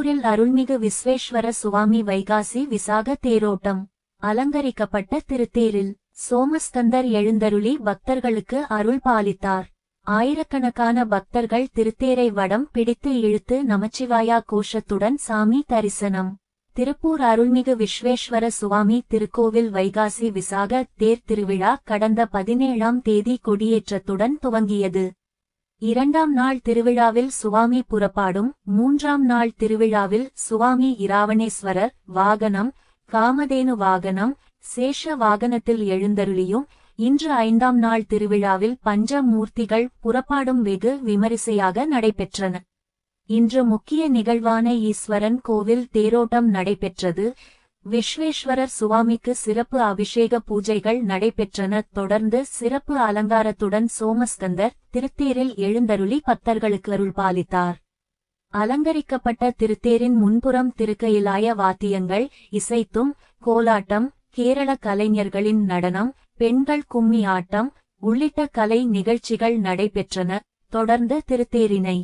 திருப்பூரில் அருள்மிகு விஸ்வேஸ்வர சுவாமி வைகாசி விசாக தேரோட்டம். அலங்கரிக்கப்பட்ட திருத்தேரில் சோமஸ்கந்தர் எழுந்தருளி பக்தர்களுக்கு அருள் பாலித்தார். ஆயிரக்கணக்கான பக்தர்கள் திருத்தேரை வடம் பிடித்து இழுத்து நமச்சிவாயா கோஷத்துடன் சாமி தரிசனம். திருப்பூர் அருள்மிகு விஸ்வேஸ்வர சுவாமி திருக்கோவில் வைகாசி விசாக தேர் திருவிழா கடந்த 17ஆம் தேதி கொடியேற்றத்துடன் துவங்கியது. 2ஆம் நாள் திருவிழாவில் சுவாமி புறப்பாடும், 3ஆம் நாள் திருவிழாவில் சுவாமி இராவணேஸ்வரர் வாகனம், காமதேனு வாகனம், சேஷ வாகனத்தில் எழுந்தருளியும், இன்று 5ஆம் நாள் திருவிழாவில் பஞ்சமூர்த்திகள் புறப்பாடும் வெகு விமரிசையாக நடைபெற்றன. இன்று முக்கிய நிகழ்வான ஈஸ்வரன் கோவில் தேரோட்டம் நடைபெற்றது. விஸ்வேஸ்வரர் சுவாமிக்கு சிறப்பு அபிஷேக பூஜைகள் நடைபெற்றன. தொடர்ந்து சிறப்பு அலங்காரத்துடன் சோமஸ்கந்தர் திருத்தேரில் எழுந்தருளி பக்தர்களுக்கு அருள் பாலித்தார். அலங்கரிக்கப்பட்ட திருத்தேரின் முன்புறம் திருக்கயிலாய வாத்தியங்கள், இசைத்தும், கோலாட்டம், கேரள கலைஞர்களின் நடனம், பெண்கள் கும்மி ஆட்டம் உள்ளிட்ட கலை நிகழ்ச்சிகள் நடைபெற்றன. தொடர்ந்து திருத்தேரினை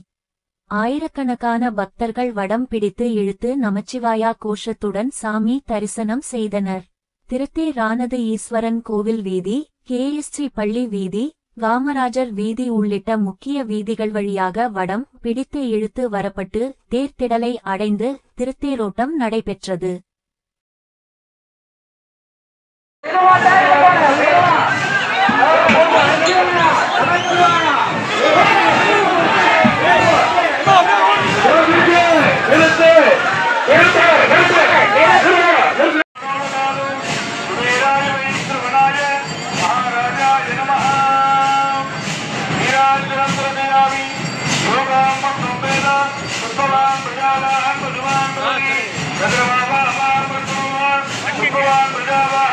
ஆயிரக்கணக்கான பக்தர்கள் வடம் பிடித்து இழுத்து நமச்சிவாயா கோஷத்துடன் சாமி தரிசனம் செய்தனர். திருத்தேரானது ஈஸ்வரன் கோவில் வீதி, கேஎஸ்சி பள்ளி வீதி, காமராஜர் வீதி உள்ளிட்ட முக்கிய வீதிகள் வழியாக வடம் பிடித்து இழுத்து வரப்பட்டு தேர்த்திடலை அடைந்து திருத்தேரோட்டம் நடைபெற்றது. Bhagavan